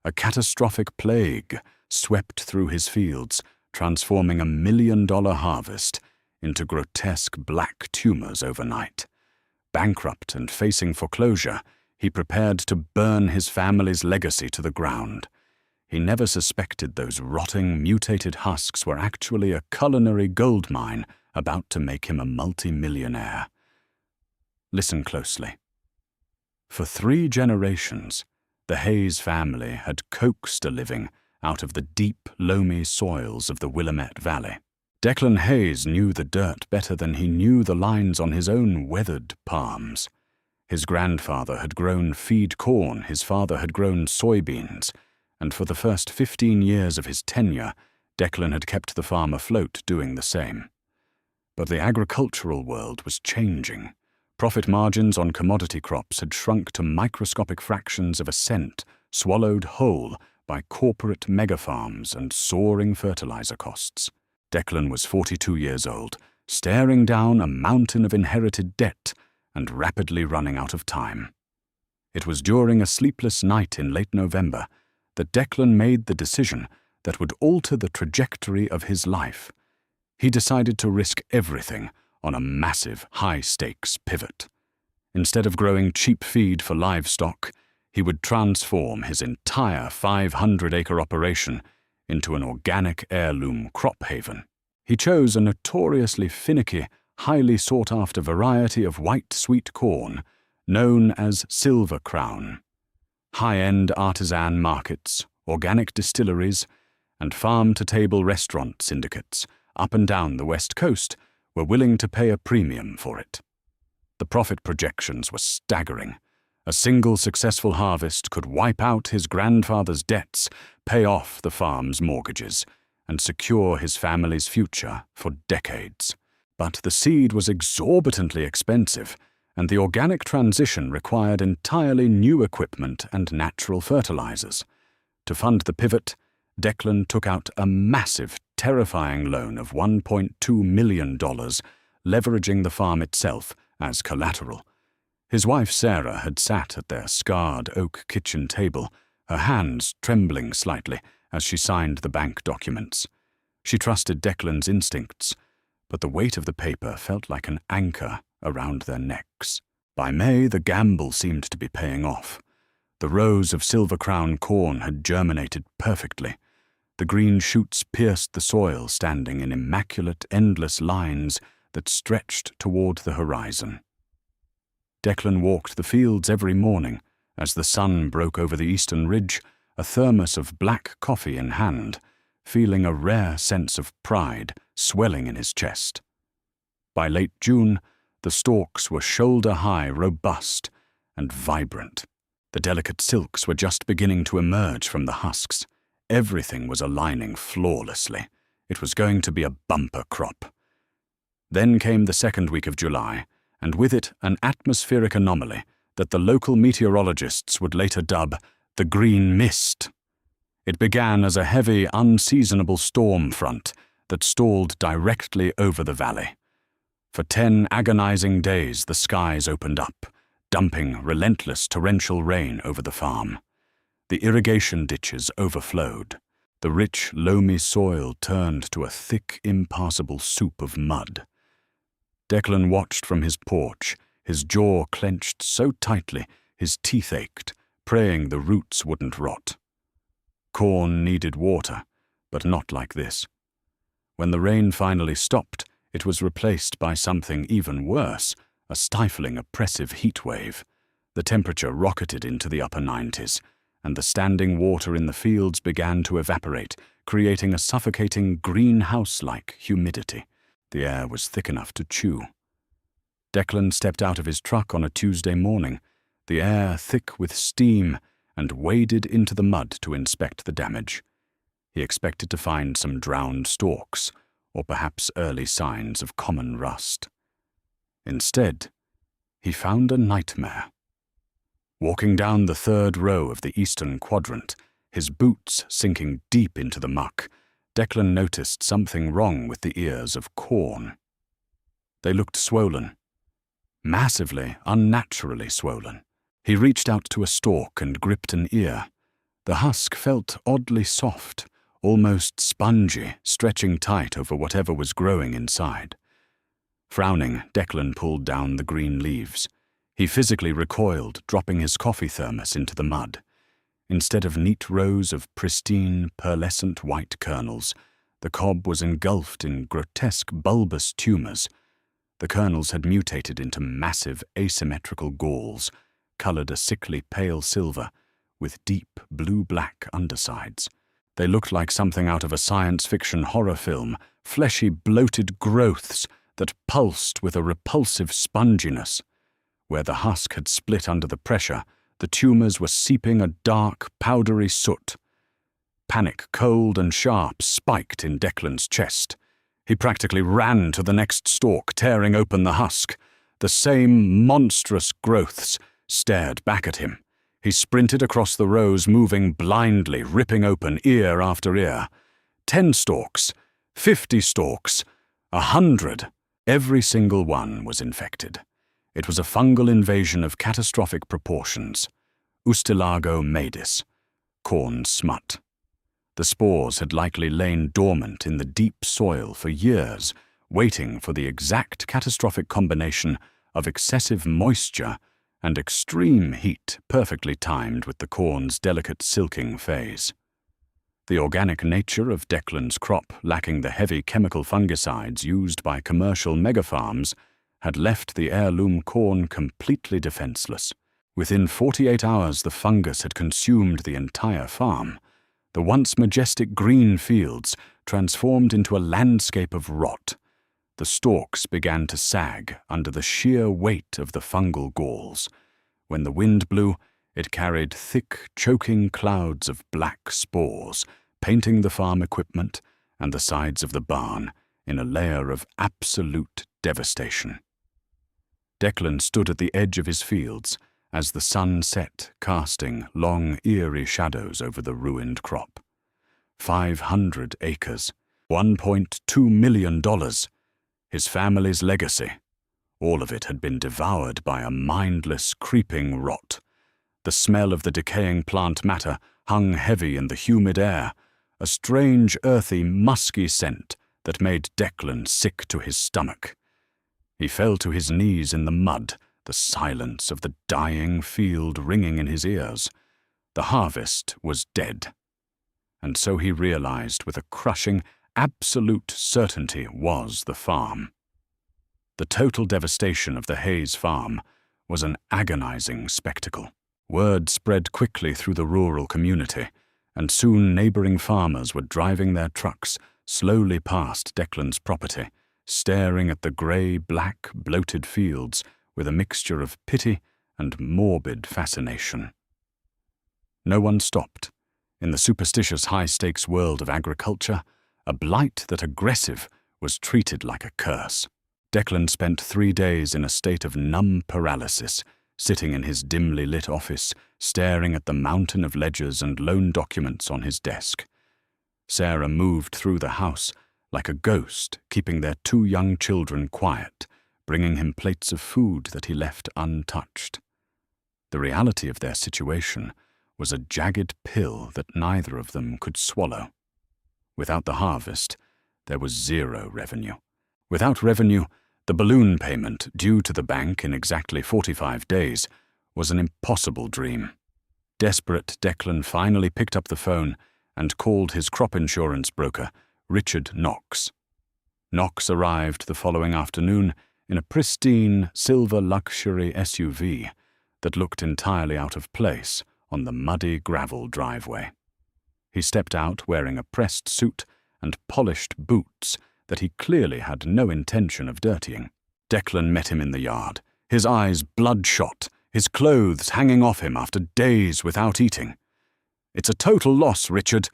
A catastrophic plague swept through his fields, transforming $1 million harvest into grotesque black tumors overnight. Bankrupt and facing foreclosure, he prepared to burn his family's legacy to the ground. He never suspected those rotting, mutated husks were actually a culinary goldmine about to make him a multi-millionaire. Listen closely. For 3 generations, the Hayes family had coaxed a living out of the deep, loamy soils of the Willamette Valley. Declan Hayes knew the dirt better than he knew the lines on his own weathered palms. His grandfather had grown feed corn, his father had grown soybeans, and for the first 15 years of his tenure, Declan had kept the farm afloat doing the same. But the agricultural world was changing. Profit margins on commodity crops had shrunk to microscopic fractions of a cent, swallowed whole by corporate megafarms and soaring fertilizer costs. Declan was 42 years old, staring down a mountain of inherited debt and rapidly running out of time. It was during a sleepless night in late November that Declan made the decision that would alter the trajectory of his life. He decided to risk everything on a massive, high-stakes pivot. Instead of growing cheap feed for livestock, he would transform his entire 500-acre operation into an organic heirloom crop haven. He chose a notoriously finicky, highly sought-after variety of white sweet corn known as Silver Crown. High-end artisan markets, organic distilleries, and farm-to-table restaurant syndicates up and down the West Coast were willing to pay a premium for it. The profit projections were staggering. A single successful harvest could wipe out his grandfather's debts, pay off the farm's mortgages, and secure his family's future for decades. But the seed was exorbitantly expensive, and the organic transition required entirely new equipment and natural fertilizers. To fund the pivot, Declan took out a massive, terrifying loan of $1.2 million, leveraging the farm itself as collateral. His wife Sarah had sat at their scarred oak kitchen table, her hands trembling slightly as she signed the bank documents. She trusted Declan's instincts, but the weight of the paper felt like an anchor around their necks. By May, the gamble seemed to be paying off. The rows of Silver Crown corn had germinated perfectly. The green shoots pierced the soil, standing in immaculate, endless lines that stretched toward the horizon. Declan walked the fields every morning. As the sun broke over the eastern ridge, a thermos of black coffee in hand, feeling a rare sense of pride swelling in his chest. By late June, the stalks were shoulder-high, robust, and vibrant. The delicate silks were just beginning to emerge from the husks. Everything was aligning flawlessly. It was going to be a bumper crop. Then came the second week of July, and with it an atmospheric anomaly that the local meteorologists would later dub the green mist. It began as a heavy, unseasonable storm front that stalled directly over the valley. For 10 agonizing days the skies opened up, dumping relentless torrential rain over the farm. The irrigation ditches overflowed. The rich, loamy soil turned to a thick, impassable soup of mud. Declan watched from his porch, his jaw clenched so tightly his teeth ached, praying the roots wouldn't rot. Corn needed water, but not like this. When the rain finally stopped, it was replaced by something even worse, a stifling, oppressive heat wave. The temperature rocketed into the upper 90s, and the standing water in the fields began to evaporate, creating a suffocating greenhouse-like humidity. The air was thick enough to chew. Declan stepped out of his truck on a Tuesday morning, the air thick with steam, and waded into the mud to inspect the damage. He expected to find some drowned stalks, or perhaps early signs of common rust. Instead, he found a nightmare. Walking down the third row of the eastern quadrant, his boots sinking deep into the muck, Declan noticed something wrong with the ears of corn. They looked swollen. Massively, unnaturally swollen. He reached out to a stalk and gripped an ear. The husk felt oddly soft, almost spongy, stretching tight over whatever was growing inside. Frowning, Declan pulled down the green leaves. He physically recoiled, dropping his coffee thermos into the mud. Instead of neat rows of pristine, pearlescent white kernels, the cob was engulfed in grotesque bulbous tumors. The kernels had mutated into massive asymmetrical galls, colored a sickly pale silver, with deep blue-black undersides. They looked like something out of a science fiction horror film, fleshy, bloated growths that pulsed with a repulsive sponginess. Where the husk had split under the pressure, the tumors were seeping a dark, powdery soot. Panic, cold and sharp, spiked in Declan's chest. He practically ran to the next stalk, tearing open the husk. The same monstrous growths stared back at him. He sprinted across the rows, moving blindly, ripping open ear after ear. 10 stalks, 50 stalks, 100. Every single one was infected. It was a fungal invasion of catastrophic proportions. Ustilago maedis, corn smut. The spores had likely lain dormant in the deep soil for years, waiting for the exact catastrophic combination of excessive moisture and extreme heat perfectly timed with the corn's delicate silking phase. The organic nature of Declan's crop, lacking the heavy chemical fungicides used by commercial megafarms, had left the heirloom corn completely defenseless. Within 48 hours, the fungus had consumed the entire farm. The once majestic green fields transformed into a landscape of rot. The stalks began to sag under the sheer weight of the fungal galls. When the wind blew, it carried thick, choking clouds of black spores, painting the farm equipment and the sides of the barn in a layer of absolute devastation. Declan stood at the edge of his fields as the sun set, casting long, eerie shadows over the ruined crop. 500 acres, $1.2 million. His family's legacy. All of it had been devoured by a mindless, creeping rot. The smell of the decaying plant matter hung heavy in the humid air, a strange, earthy, musky scent that made Declan sick to his stomach. He fell to his knees in the mud, the silence of the dying field ringing in his ears. The harvest was dead. And so he realized with a crushing, absolute certainty was the farm. The total devastation of the Hayes farm was an agonizing spectacle. Word spread quickly through the rural community, and soon neighboring farmers were driving their trucks slowly past Declan's property, staring at the grey-black, bloated fields with a mixture of pity and morbid fascination. No one stopped. In the superstitious high-stakes world of agriculture, a blight that aggressive was treated like a curse. Declan spent 3 days in a state of numb paralysis, sitting in his dimly lit office, staring at the mountain of ledgers and loan documents on his desk. Sarah moved through the house like a ghost, keeping their 2 young children quiet, bringing him plates of food that he left untouched. The reality of their situation was a jagged pill that neither of them could swallow. Without the harvest, there was 0 revenue. Without revenue, the balloon payment due to the bank in exactly 45 days was an impossible dream. Desperate, Declan finally picked up the phone and called his crop insurance broker, Richard Knox. Knox arrived the following afternoon in a pristine silver luxury SUV that looked entirely out of place on the muddy gravel driveway. He stepped out wearing a pressed suit and polished boots that he clearly had no intention of dirtying. Declan met him in the yard, his eyes bloodshot, his clothes hanging off him after days without eating. "It's a total loss, Richard,"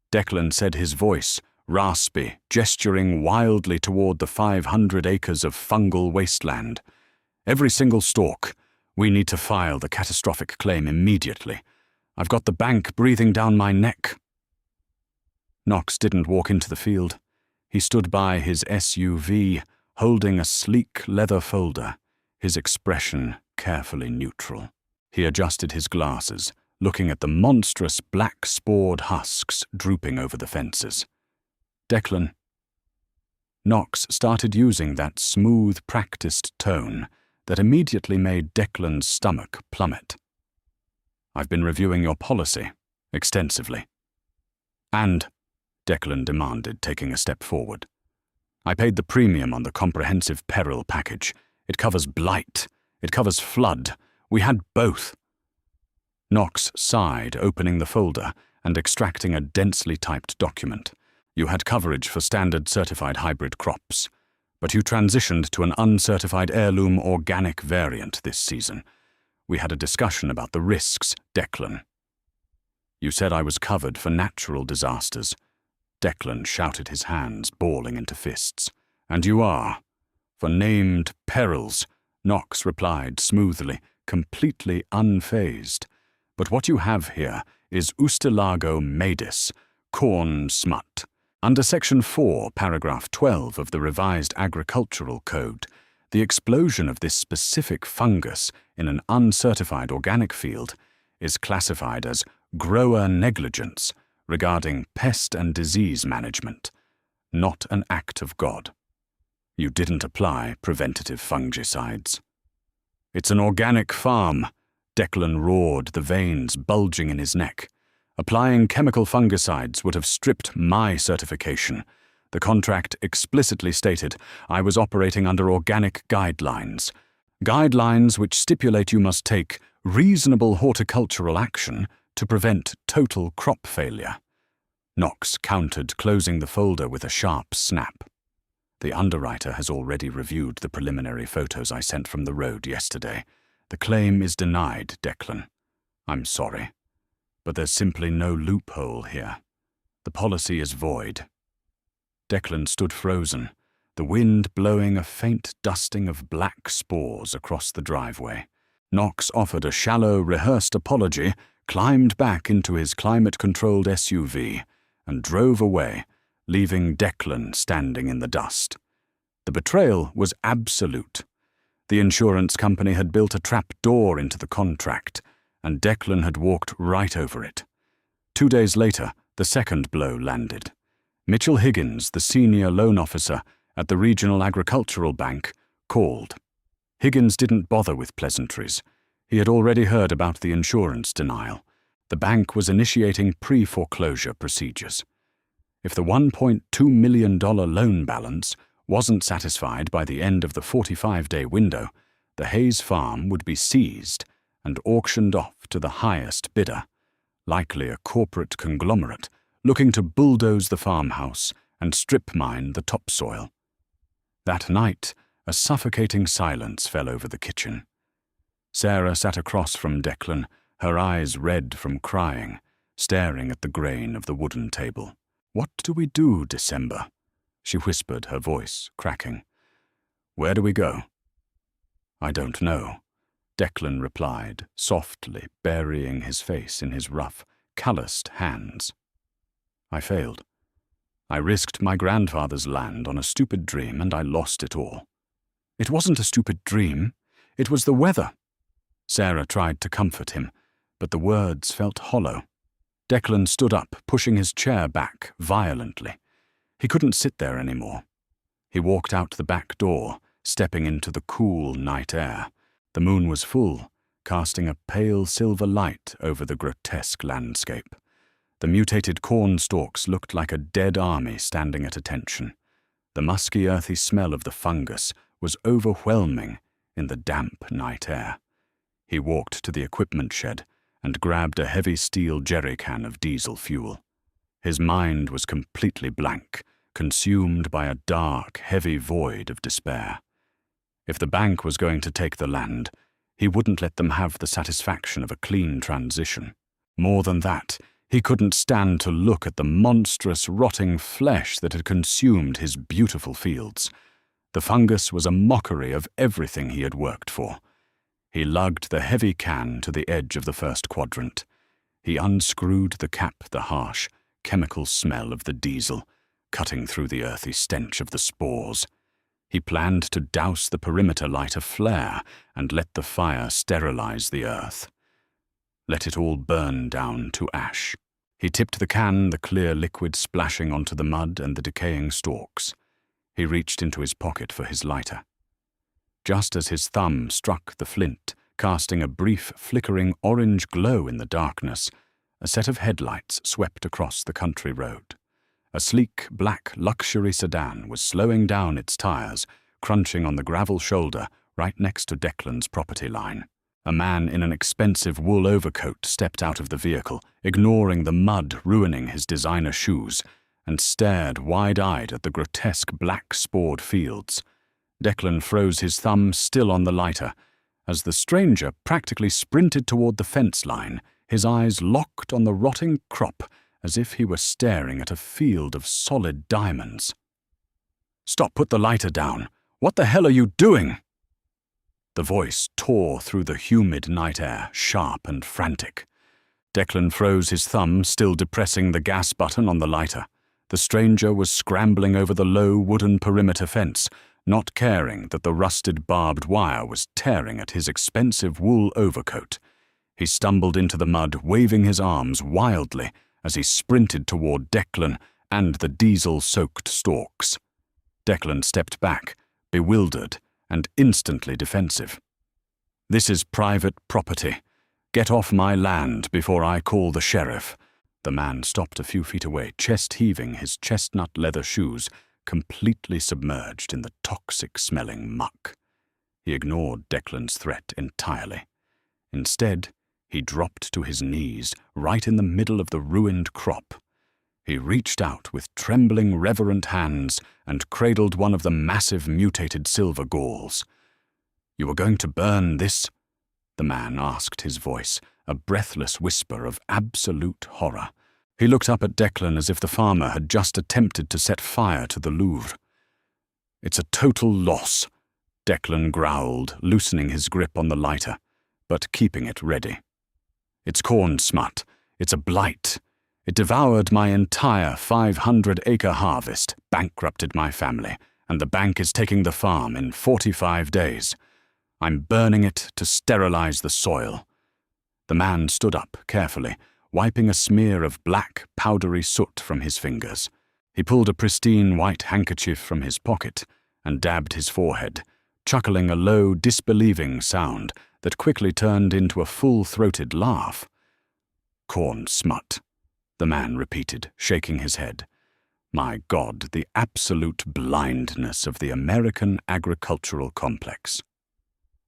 Declan said, his voice raspy, gesturing wildly toward the 500 acres of fungal wasteland. "Every single stalk. We need to file the catastrophic claim immediately. I've got the bank breathing down my neck." Knox didn't walk into the field. He stood by his SUV, holding a sleek leather folder, his expression carefully neutral. He adjusted his glasses, looking at the monstrous black-spored husks drooping over the fences. "Declan." Knox started using that smooth, practiced tone that immediately made Declan's stomach plummet. "I've been reviewing your policy extensively." "And?" Declan demanded, taking a step forward. "I paid the premium on the comprehensive peril package. It covers blight. It covers flood. We had both." Knox sighed, opening the folder and extracting a densely typed document. "You had coverage for standard certified hybrid crops, but you transitioned to an uncertified heirloom organic variant this season. We had a discussion about the risks, Declan." "You said I was covered for natural disasters." Declan shouted, his hands balling into fists. "And you are. For named perils," Knox replied smoothly, completely unfazed. "But what you have here is Ustilago maedis, corn smut. Under Section 4, Paragraph 12 of the Revised Agricultural Code, the explosion of this specific fungus in an uncertified organic field is classified as grower negligence regarding pest and disease management, not an act of God. You didn't apply preventative fungicides." "It's an organic farm," Declan roared, the veins bulging in his neck. "Applying chemical fungicides would have stripped my certification. The contract explicitly stated I was operating under organic guidelines. Guidelines which stipulate you must take reasonable horticultural action to prevent total crop failure." Knox countered, closing the folder with a sharp snap. "The underwriter has already reviewed the preliminary photos I sent from the road yesterday. The claim is denied, Declan. I'm sorry, but there's simply no loophole here. The policy is void." Declan stood frozen, the wind blowing a faint dusting of black spores across the driveway. Knox offered a shallow, rehearsed apology, climbed back into his climate-controlled SUV, and drove away, leaving Declan standing in the dust. The betrayal was absolute. The insurance company had built a trap door into the contract, and Declan had walked right over it. 2 days later, the second blow landed. Mitchell Higgins, the senior loan officer at the Regional Agricultural Bank, called. Higgins didn't bother with pleasantries. He had already heard about the insurance denial. The bank was initiating pre-foreclosure procedures. If the $1.2 million loan balance wasn't satisfied by the end of the 45-day window, the Hayes farm would be seized and auctioned off to the highest bidder, likely a corporate conglomerate looking to bulldoze the farmhouse and strip mine the topsoil. That night, a suffocating silence fell over the kitchen. Sarah sat across from Declan, her eyes red from crying, staring at the grain of the wooden table. "What do we do, December?" she whispered, her voice cracking. "Where do we go?" "I don't know," Declan replied, softly burying his face in his rough, calloused hands. "I failed. I risked my grandfather's land on a stupid dream, and I lost it all." "It wasn't a stupid dream. It was the weather." Sarah tried to comfort him, but the words felt hollow. Declan stood up, pushing his chair back violently. He couldn't sit there anymore. He walked out the back door, stepping into the cool night air. The moon was full, casting a pale silver light over the grotesque landscape. The mutated corn stalks looked like a dead army standing at attention. The musky, earthy smell of the fungus was overwhelming in the damp night air. He walked to the equipment shed and grabbed a heavy steel jerry can of diesel fuel. His mind was completely blank, consumed by a dark, heavy void of despair. If the bank was going to take the land, he wouldn't let them have the satisfaction of a clean transition. More than that, he couldn't stand to look at the monstrous, rotting flesh that had consumed his beautiful fields. The fungus was a mockery of everything he had worked for. He lugged the heavy can to the edge of the first quadrant. He unscrewed the cap, the harsh, chemical smell of the diesel, cutting through the earthy stench of the spores. He planned to douse the perimeter light a flare and let the fire sterilize the earth. Let it all burn down to ash. He tipped the can, the clear liquid splashing onto the mud and the decaying stalks. He reached into his pocket for his lighter. Just as his thumb struck the flint, casting a brief, flickering orange glow in the darkness, a set of headlights swept across the country road. A sleek, black luxury sedan was slowing down its tires, crunching on the gravel shoulder right next to Declan's property line. A man in an expensive wool overcoat stepped out of the vehicle, ignoring the mud ruining his designer shoes, and stared wide-eyed at the grotesque black-spored fields. Declan froze his thumb still on the lighter. As the stranger practically sprinted toward the fence line, his eyes locked on the rotting crop as if he were staring at a field of solid diamonds. "Stop, put the lighter down. What the hell are you doing?" The voice tore through the humid night air, sharp and frantic. Declan froze his thumb, still depressing the gas button on the lighter. The stranger was scrambling over the low wooden perimeter fence, not caring that the rusted barbed wire was tearing at his expensive wool overcoat. He stumbled into the mud, waving his arms wildly as he sprinted toward Declan and the diesel-soaked stalks. Declan stepped back, bewildered and instantly defensive. "This is private property. Get off my land before I call the sheriff." The man stopped a few feet away, chest-heaving, his chestnut leather shoes completely submerged in the toxic-smelling muck. He ignored Declan's threat entirely. Instead, he dropped to his knees right in the middle of the ruined crop. He reached out with trembling, reverent hands and cradled one of the massive mutated silver galls. "You are going to burn this?" the man asked, his voice a breathless whisper of absolute horror. He looked up at Declan as if the farmer had just attempted to set fire to the Louvre. "It's a total loss," Declan growled, loosening his grip on the lighter, but keeping it ready. "It's corn smut. It's a blight. It devoured my entire 500-acre harvest, bankrupted my family, and the bank is taking the farm in 45 days. I'm burning it to sterilize the soil." The man stood up carefully, wiping a smear of black, powdery soot from his fingers. He pulled a pristine white handkerchief from his pocket and dabbed his forehead, chuckling a low, disbelieving sound that quickly turned into a full-throated laugh. "Corn smut," the man repeated, shaking his head. My God, the absolute blindness of the American agricultural complex.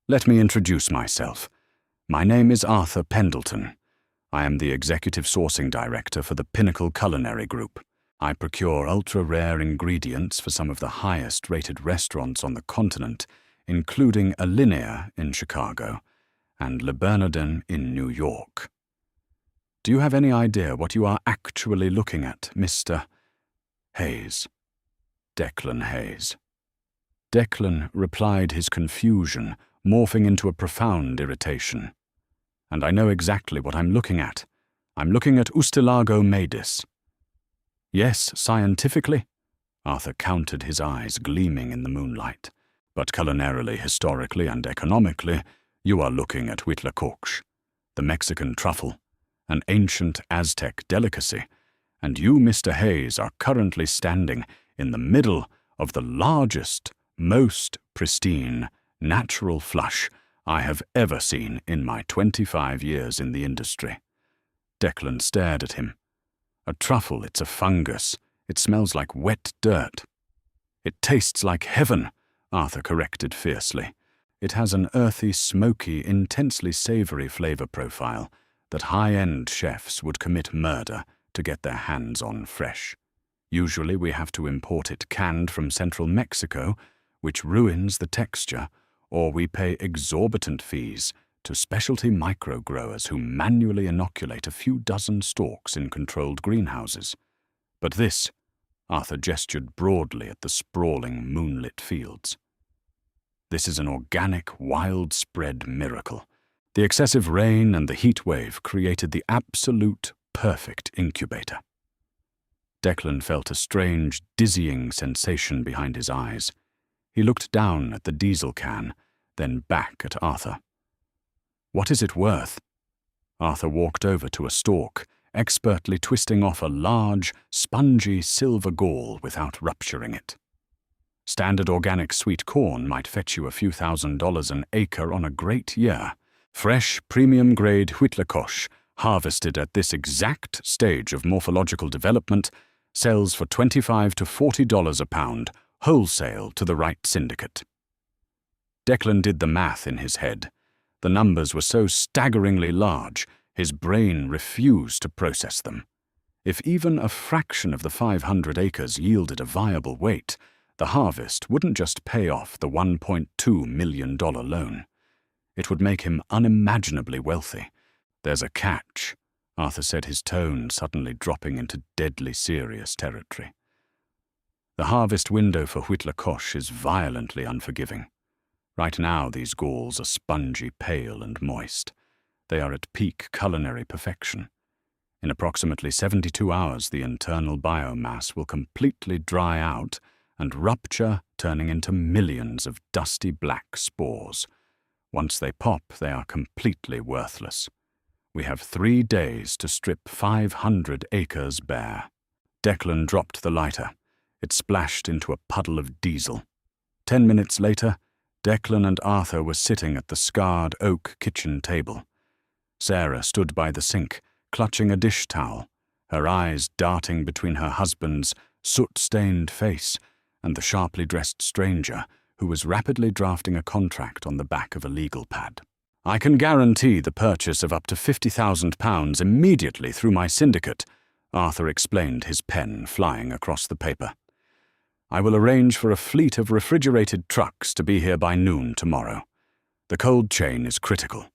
Let me introduce myself. My name is Arthur Pendleton. I am the Executive Sourcing Director for the Pinnacle Culinary Group. I procure ultra-rare ingredients for some of the highest-rated restaurants on the continent, including Alinea in Chicago and Le Bernardin in New York. Do you have any idea what you are actually looking at, Mr. Hayes? Declan Hayes. Declan replied his confusion, morphing into a profound irritation. And I know exactly what I'm looking at. I'm looking at Ustilago maydis. Yes, scientifically, Arthur countered, his eyes gleaming in the moonlight. But culinarily, historically, and economically, you are looking at Huitlacoche, the Mexican truffle, an ancient Aztec delicacy, and you, Mr. Hayes, are currently standing in the middle of the largest, most pristine, natural flush I have ever seen in my 25 years in the industry. Declan stared at him. A truffle, it's a fungus. It smells like wet dirt. It tastes like heaven, Arthur corrected fiercely. It has an earthy, smoky, intensely savory flavor profile that high-end chefs would commit murder to get their hands on fresh. Usually we have to import it canned from central Mexico, which ruins the texture, or we pay exorbitant fees to specialty micro-growers who manually inoculate a few dozen stalks in controlled greenhouses. But this, Arthur gestured broadly at the sprawling moonlit fields. This is an organic, wild-spread miracle. The excessive rain and the heat wave created the absolute perfect incubator. Declan felt a strange, dizzying sensation behind his eyes. He looked down at the diesel can, then back at Arthur. What is it worth? Arthur walked over to a stalk, expertly twisting off a large, spongy silver gall without rupturing it. Standard organic sweet corn might fetch you a few $1,000s an acre on a great year. Fresh, premium-grade Huitlacoche, harvested at this exact stage of morphological development, sells for $25 to $40 a pound, wholesale to the right syndicate. Declan did the math in his head. The numbers were so staggeringly large, his brain refused to process them. If even a fraction of the 500 acres yielded a viable weight, the harvest wouldn't just pay off the $1.2 million loan. It would make him unimaginably wealthy. There's a catch, Arthur said, his tone suddenly dropping into deadly serious territory. The harvest window for Huitlacoche is violently unforgiving. Right now these galls are spongy, pale and moist. They are at peak culinary perfection. In approximately 72 hours the internal biomass will completely dry out and rupture, turning into millions of dusty black spores. Once they pop, they are completely worthless. We have 3 days to strip 500 acres bare. Declan dropped the lighter. It splashed into a puddle of diesel. 10 minutes later, Declan and Arthur were sitting at the scarred oak kitchen table. Sarah stood by the sink, clutching a dish towel, her eyes darting between her husband's soot-stained face and the sharply dressed stranger who was rapidly drafting a contract on the back of a legal pad. "I can guarantee the purchase of up to £50,000 immediately through my syndicate," Arthur explained, his pen flying across the paper. "I will arrange for a fleet of refrigerated trucks to be here by noon tomorrow. The cold chain is critical.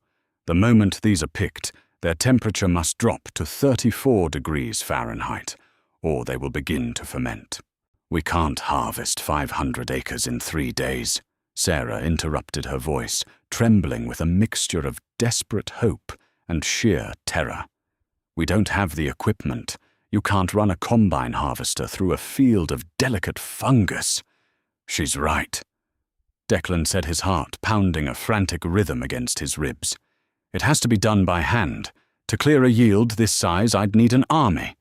The moment these are picked, their temperature must drop to 34 degrees Fahrenheit, or they will begin to ferment." "We can't harvest 500 acres in 3 days," Sarah interrupted, her voice trembling with a mixture of desperate hope and sheer terror. "We don't have the equipment. You can't run a combine harvester through a field of delicate fungus." "She's right," Declan said, his heart pounding a frantic rhythm against his ribs. "It has to be done by hand. To clear a yield this size, I'd need an army."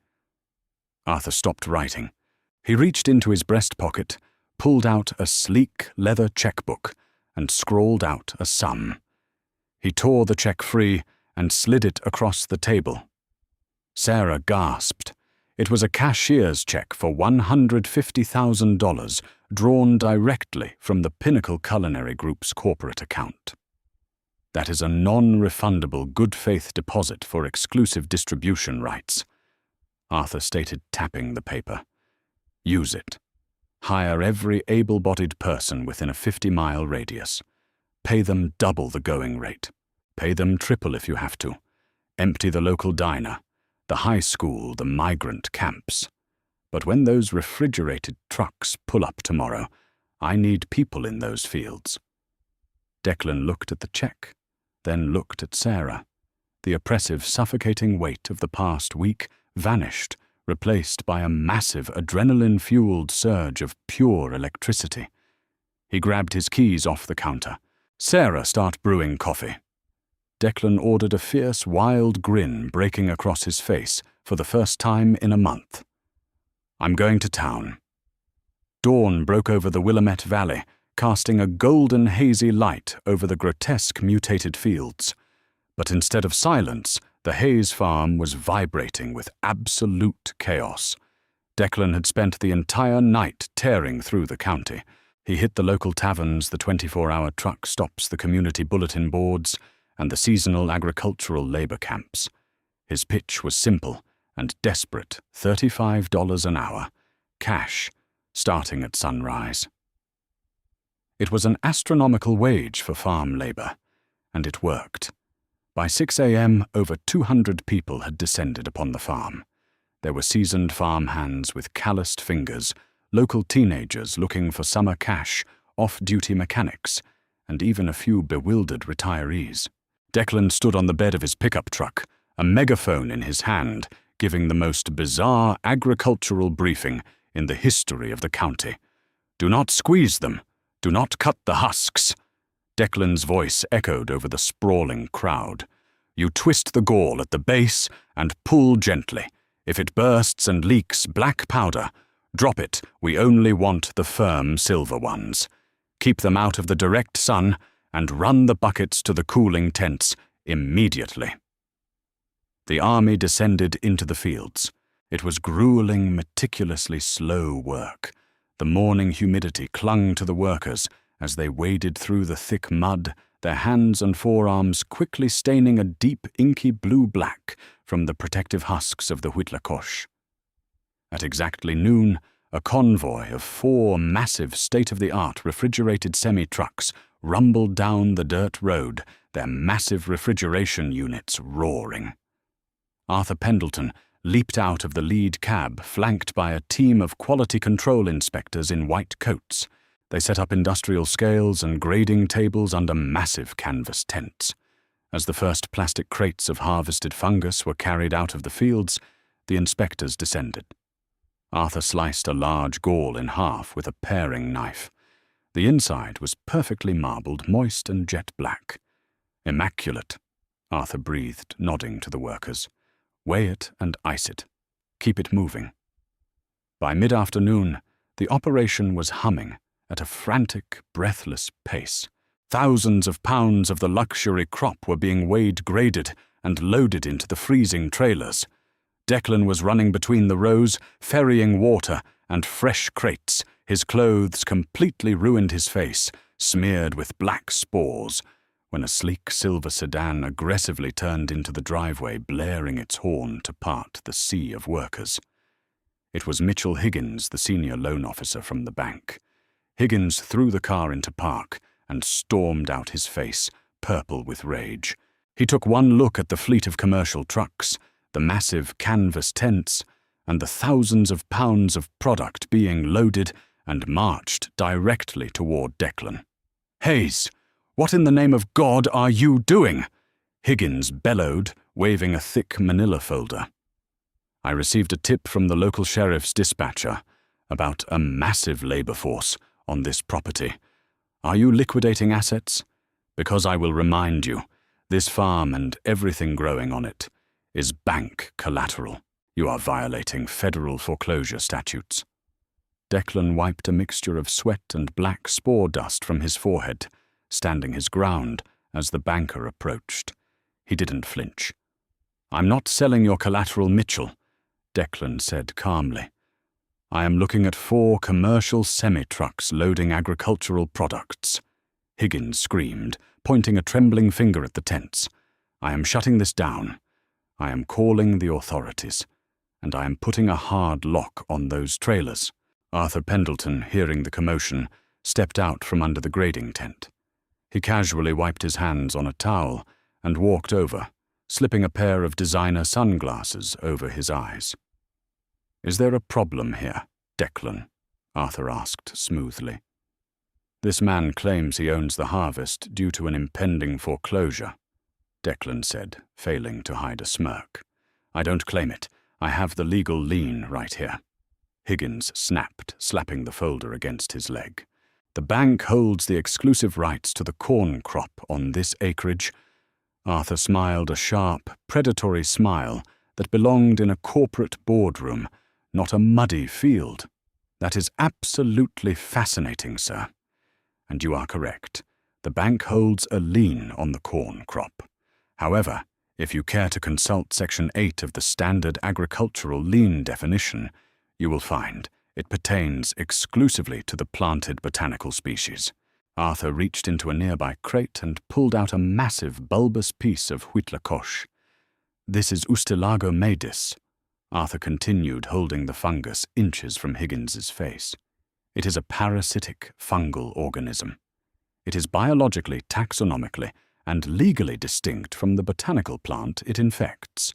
Arthur stopped writing. He reached into his breast pocket, pulled out a sleek leather checkbook, and scrawled out a sum. He tore the check free and slid it across the table. Sarah gasped. It was a cashier's check for $150,000 drawn directly from the Pinnacle Culinary Group's corporate account. "That is a non-refundable good-faith deposit for exclusive distribution rights," Arthur stated, tapping the paper. "Use it. Hire every able-bodied person within a 50-mile radius. Pay them double the going rate. Pay them triple if you have to. Empty the local diner, the high school, the migrant camps. But when those refrigerated trucks pull up tomorrow, I need people in those fields." Declan looked at the check, then looked at Sarah. The oppressive, suffocating weight of the past week vanished, replaced by a massive adrenaline-fueled surge of pure electricity. He grabbed his keys off the counter. "Sarah, start brewing coffee." Declan ordered, a fierce, wild grin breaking across his face for the first time in a month. "I'm going to town." Dawn broke over the Willamette Valley, casting a golden, hazy light over the grotesque, mutated fields. But instead of silence, the Hayes farm was vibrating with absolute chaos. Declan had spent the entire night tearing through the county. He hit the local taverns, the 24-hour truck stops, the community bulletin boards, and the seasonal agricultural labor camps. His pitch was simple and desperate: $35 an hour, cash, starting at sunrise. It was an astronomical wage for farm labor, and it worked. By 6 a.m., over 200 people had descended upon the farm. There were seasoned farm hands with calloused fingers, local teenagers looking for summer cash, off-duty mechanics, and even a few bewildered retirees. Declan stood on the bed of his pickup truck, a megaphone in his hand, giving the most bizarre agricultural briefing in the history of the county. "Do not squeeze them. Do not cut the husks." Declan's voice echoed over the sprawling crowd. You twist the gall at the base and pull gently. If it bursts and leaks black powder, drop it. We only want the firm silver ones. Keep them out of the direct sun and run the buckets to the cooling tents immediately." The army descended into the fields. It was grueling, meticulously slow work. The morning humidity clung to the workers as they waded through the thick mud, their hands and forearms quickly staining a deep, inky blue-black from the protective husks of the Huitlacoche. At exactly noon, a convoy of 4 massive state-of-the-art refrigerated semi-trucks rumbled down the dirt road, their massive refrigeration units roaring. Arthur Pendleton leaped out of the lead cab, flanked by a team of quality control inspectors in white coats. They set up industrial scales and grading tables under massive canvas tents. As the first plastic crates of harvested fungus were carried out of the fields, the inspectors descended. Arthur sliced a large gall in half with a paring knife. The inside was perfectly marbled, moist and jet black. "Immaculate," Arthur breathed, nodding to the workers. "Weigh it and ice it. Keep it moving." By mid-afternoon, the operation was humming at a frantic, breathless pace. Thousands of pounds of the luxury crop were being weighed, graded, and loaded into the freezing trailers. Declan was running between the rows, ferrying water and fresh crates. His clothes completely ruined his face, smeared with black spores, when a sleek silver sedan aggressively turned into the driveway, blaring its horn to part the sea of workers. It was Mitchell Higgins, the senior loan officer from the bank. Higgins threw the car into park and stormed out, his face purple with rage. He took one look at the fleet of commercial trucks, the massive canvas tents, and the thousands of pounds of product being loaded, and marched directly toward Declan. "Hayes, what in the name of God are you doing?" Higgins bellowed, waving a thick manila folder. "I received a tip from the local sheriff's dispatcher about a massive labor force on this property. Are you liquidating assets? Because I will remind you, this farm and everything growing on it is bank collateral. You are violating federal foreclosure statutes." Declan wiped a mixture of sweat and black spore dust from his forehead, standing his ground as the banker approached. He didn't flinch. "I'm not selling your collateral, Mitchell," Declan said calmly. "I am looking at 4 commercial semi-trucks loading agricultural products." Higgins screamed, pointing a trembling finger at the tents. "I am shutting this down. I am calling the authorities, and I am putting a hard lock on those trailers." Arthur Pendleton, hearing the commotion, stepped out from under the grading tent. He casually wiped his hands on a towel and walked over, slipping a pair of designer sunglasses over his eyes. "Is there a problem here, Declan?" Arthur asked smoothly. "This man claims he owns the harvest due to an impending foreclosure," Declan said, failing to hide a smirk. "I don't claim it. I have the legal lien right here." Higgins snapped, slapping the folder against his leg. "The bank holds the exclusive rights to the corn crop on this acreage." Arthur smiled a sharp, predatory smile that belonged in a corporate boardroom, not a muddy field. "That is absolutely fascinating, sir. And you are correct. The bank holds a lien on the corn crop. However, if you care to consult Section 8 of the Standard Agricultural Lien Definition, you will find it pertains exclusively to the planted botanical species." Arthur reached into a nearby crate and pulled out a massive, bulbous piece of Huitlacoche. "This is Ustilago maedis," Arthur continued, holding the fungus inches from Higgins's face. "It is a parasitic fungal organism. It is biologically, taxonomically, and legally distinct from the botanical plant it infects.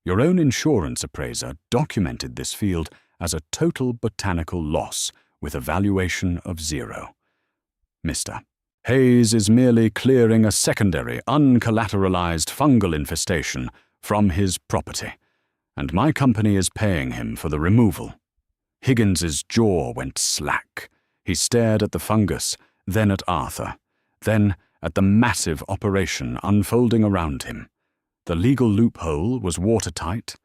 Your own insurance appraiser documented this field as a total botanical loss with a valuation of 0. Mr. Hayes is merely clearing a secondary, uncollateralized fungal infestation from his property, and my company is paying him for the removal." Higgins's jaw went slack. He stared at the fungus, then at Arthur, then at the massive operation unfolding around him. The legal loophole was watertight.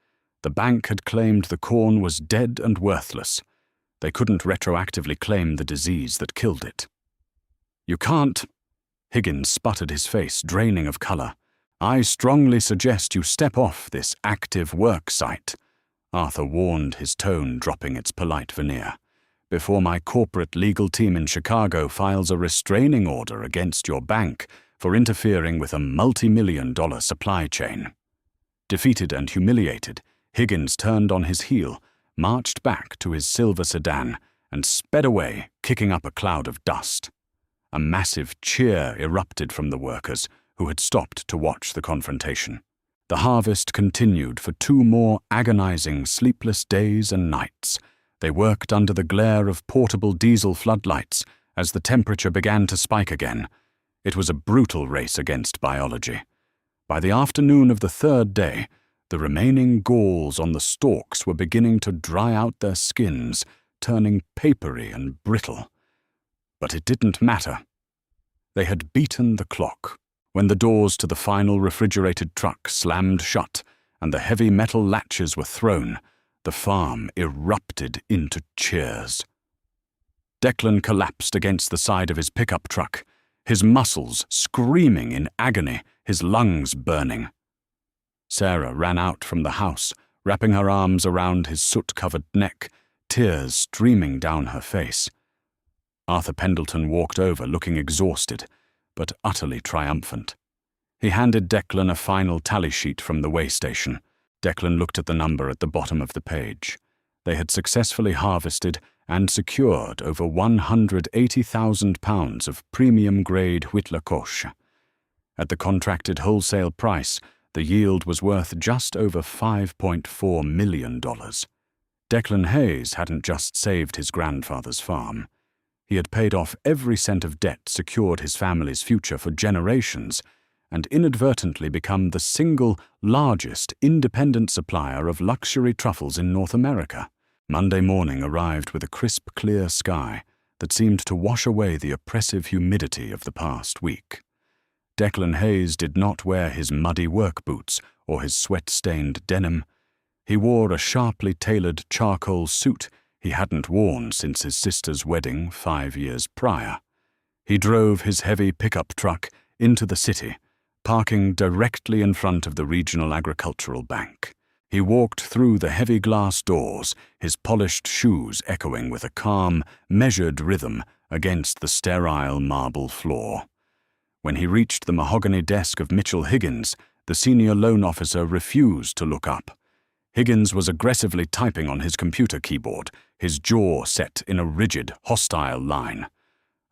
The bank had claimed the corn was dead and worthless. They couldn't retroactively claim the disease that killed it. "You can't—" Higgins sputtered, his face draining of color. "I strongly suggest you step off this active work site," Arthur warned, his tone dropping its polite veneer, "before my corporate legal team in Chicago files a restraining order against your bank for interfering with a multi-million-dollar supply chain." Defeated and humiliated, Higgins turned on his heel, marched back to his silver sedan, and sped away, kicking up a cloud of dust. A massive cheer erupted from the workers, who had stopped to watch the confrontation. The harvest continued for 2 more agonizing, sleepless days and nights. They worked under the glare of portable diesel floodlights as the temperature began to spike again. It was a brutal race against biology. By the afternoon of the 3rd day, the remaining galls on the stalks were beginning to dry out their skins, turning papery and brittle. But it didn't matter. They had beaten the clock. When the doors to the final refrigerated truck slammed shut and the heavy metal latches were thrown, the farm erupted into cheers. Declan collapsed against the side of his pickup truck, his muscles screaming in agony, his lungs burning. Sarah ran out from the house, wrapping her arms around his soot-covered neck, tears streaming down her face. Arthur Pendleton walked over, looking exhausted, but utterly triumphant. He handed Declan a final tally sheet from the weigh station. Declan looked at the number at the bottom of the page. They had successfully harvested and secured over 180,000 pounds of premium-grade Huitlacoche. At the contracted wholesale price, the yield was worth just over $5.4 million. Declan Hayes hadn't just saved his grandfather's farm. He had paid off every cent of debt secured his family's future for generations, and inadvertently become the single largest independent supplier of luxury truffles in North America. Monday morning arrived with a crisp, clear sky that seemed to wash away the oppressive humidity of the past week. Declan Hayes did not wear his muddy work boots or his sweat-stained denim. He wore a sharply tailored charcoal suit he hadn't worn since his sister's wedding 5 years prior. He drove his heavy pickup truck into the city, parking directly in front of the Regional Agricultural Bank. He walked through the heavy glass doors, his polished shoes echoing with a calm, measured rhythm against the sterile marble floor. When he reached the mahogany desk of Mitchell Higgins, the senior loan officer refused to look up. Higgins was aggressively typing on his computer keyboard, his jaw set in a rigid, hostile line.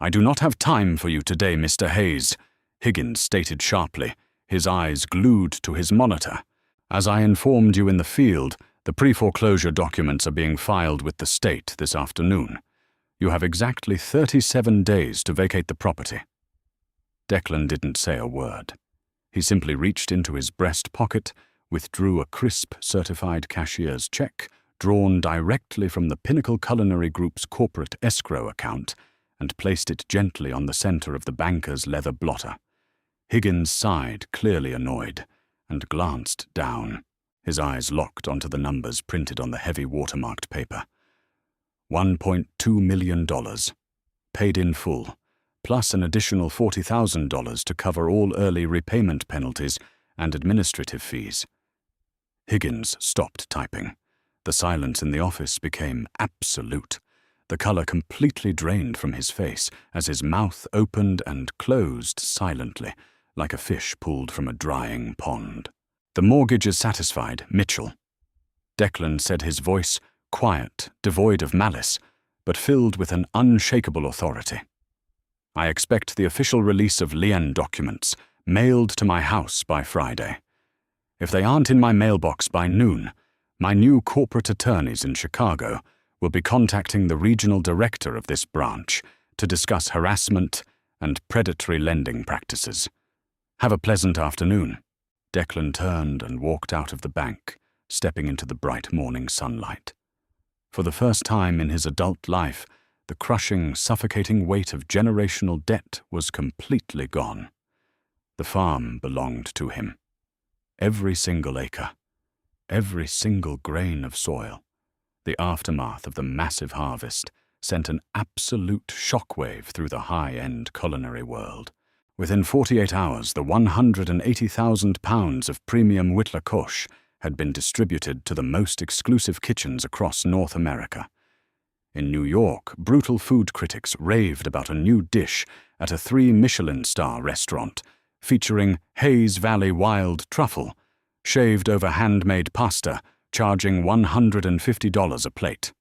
"I do not have time for you today, Mr. Hayes," Higgins stated sharply, his eyes glued to his monitor. "As I informed you in the field, the pre-foreclosure documents are being filed with the state this afternoon. You have exactly 37 days to vacate the property." Declan didn't say a word. He simply reached into his breast pocket, withdrew a crisp certified cashier's check drawn directly from the Pinnacle Culinary Group's corporate escrow account, and placed it gently on the center of the banker's leather blotter. Higgins sighed, clearly annoyed, and glanced down, his eyes locked onto the numbers printed on the heavy watermarked paper. $1.2 million, paid in full, plus an additional $40,000 to cover all early repayment penalties and administrative fees. Higgins stopped typing. The silence in the office became absolute. The color completely drained from his face as his mouth opened and closed silently, like a fish pulled from a drying pond. "The mortgage is satisfied, Mitchell." Declan said, his voice quiet, devoid of malice, but filled with an unshakable authority. "I expect the official release of lien documents mailed to my house by Friday. If they aren't in my mailbox by noon, my new corporate attorneys in Chicago will be contacting the regional director of this branch to discuss harassment and predatory lending practices. Have a pleasant afternoon." Declan turned and walked out of the bank, stepping into the bright morning sunlight. For the first time in his adult life, the crushing, suffocating weight of generational debt was completely gone. The farm belonged to him. Every single acre, every single grain of soil. The aftermath of the massive harvest sent an absolute shockwave through the high-end culinary world. Within 48 hours, the 180,000 pounds of premium huître la coche had been distributed to the most exclusive kitchens across North America. In New York, brutal food critics raved about a new dish at a 3-Michelin-star restaurant featuring Hayes Valley wild truffle, shaved over handmade pasta, charging $150 a plate.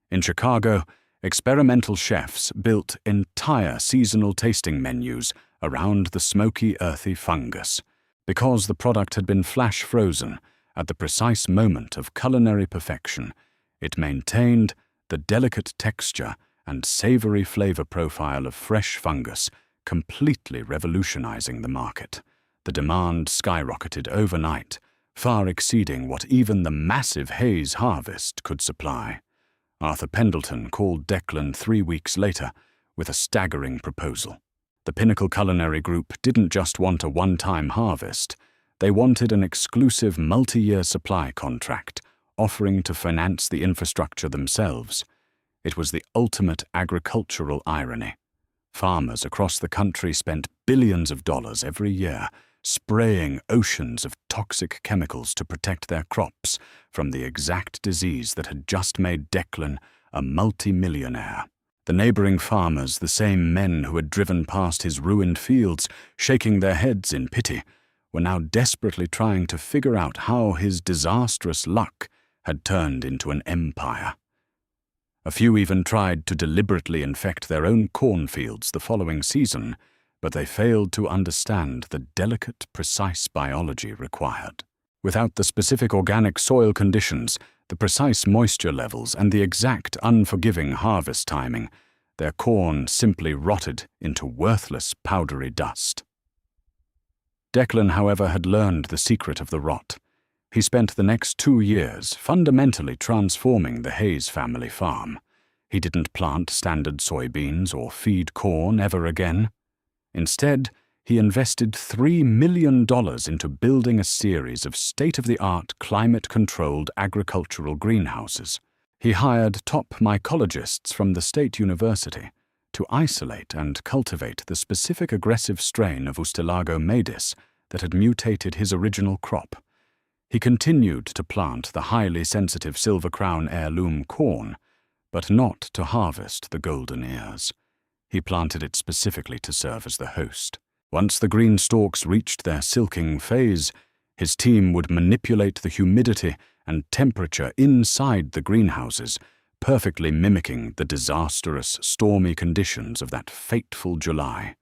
In Chicago, experimental chefs built entire seasonal tasting menus around the smoky, earthy fungus. Because the product had been flash frozen at the precise moment of culinary perfection, it maintained the delicate texture and savory flavor profile of fresh fungus, completely revolutionizing the market. The demand skyrocketed overnight, far exceeding what even the massive Hayes harvest could supply. Arthur Pendleton called Declan 3 weeks later with a staggering proposal. The Pinnacle Culinary Group didn't just want a one-time harvest. They wanted an exclusive multi-year supply contract, offering to finance the infrastructure themselves. It was the ultimate agricultural irony. Farmers across the country spent billions of dollars every year spraying oceans of toxic chemicals to protect their crops from the exact disease that had just made Declan a multi-millionaire. The neighboring farmers, the same men who had driven past his ruined fields, shaking their heads in pity, were now desperately trying to figure out how his disastrous luck had turned into an empire. A few even tried to deliberately infect their own cornfields the following season, but they failed to understand the delicate, precise biology required. Without the specific organic soil conditions, the precise moisture levels, and the exact unforgiving harvest timing, their corn simply rotted into worthless, powdery dust. Declan, however, had learned the secret of the rot. He spent the next 2 years fundamentally transforming the Hayes family farm. He didn't plant standard soybeans or feed corn ever again. Instead, he invested $3 million into building a series of state-of-the-art climate-controlled agricultural greenhouses. He hired top mycologists from the state university to isolate and cultivate the specific aggressive strain of Ustilago maydis that had mutated his original crop. He continued to plant the highly sensitive Silver Crown heirloom corn, but not to harvest the golden ears. He planted it specifically to serve as the host. Once the green stalks reached their silking phase, his team would manipulate the humidity and temperature inside the greenhouses, perfectly mimicking the disastrous, stormy conditions of that fateful July.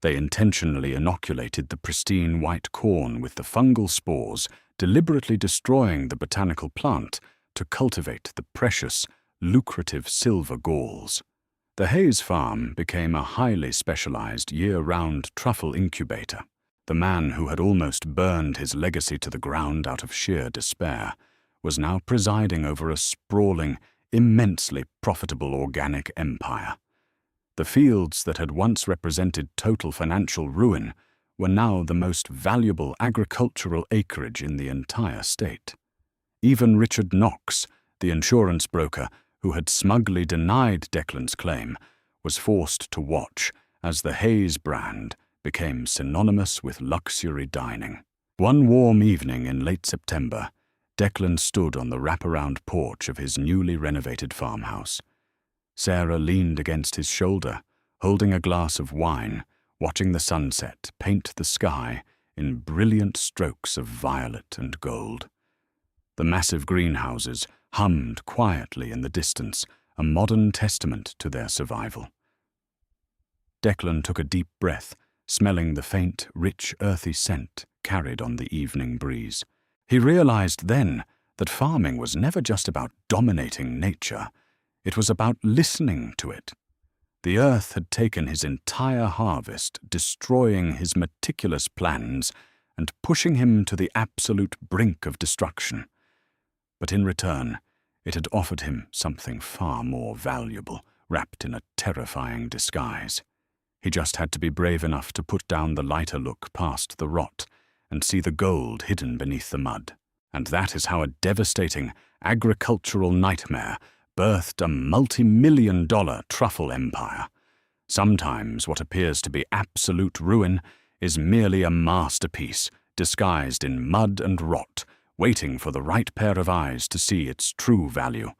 They intentionally inoculated the pristine white corn with the fungal spores, deliberately destroying the botanical plant to cultivate the precious, lucrative silver galls. The Hayes farm became a highly specialized year-round truffle incubator. The man who had almost burned his legacy to the ground out of sheer despair was now presiding over a sprawling, immensely profitable organic empire. The fields that had once represented total financial ruin were now the most valuable agricultural acreage in the entire state. Even Richard Knox, the insurance broker who had smugly denied Declan's claim, was forced to watch as the Hayes brand became synonymous with luxury dining. One warm evening in late September, Declan stood on the wraparound porch of his newly renovated farmhouse. Sarah leaned against his shoulder, holding a glass of wine, watching the sunset paint the sky in brilliant strokes of violet and gold. The massive greenhouses hummed quietly in the distance, a modern testament to their survival. Declan took a deep breath, smelling the faint, rich, earthy scent carried on the evening breeze. He realized then that farming was never just about dominating nature. It was about listening to it. The earth had taken his entire harvest, destroying his meticulous plans and pushing him to the absolute brink of destruction. But in return, it had offered him something far more valuable, wrapped in a terrifying disguise. He just had to be brave enough to put down the lighter look past the rot and see the gold hidden beneath the mud. And that is how a devastating agricultural nightmare birthed a multi-million-dollar truffle empire. Sometimes what appears to be absolute ruin is merely a masterpiece disguised in mud and rot, waiting for the right pair of eyes to see its true value.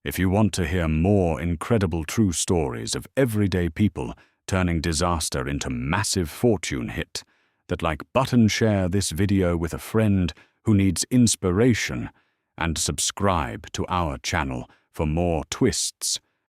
If you want to hear more incredible true stories of everyday people turning disaster into massive fortune hit, that like button share this video with a friend who needs inspiration, and subscribe to our channel for more twists,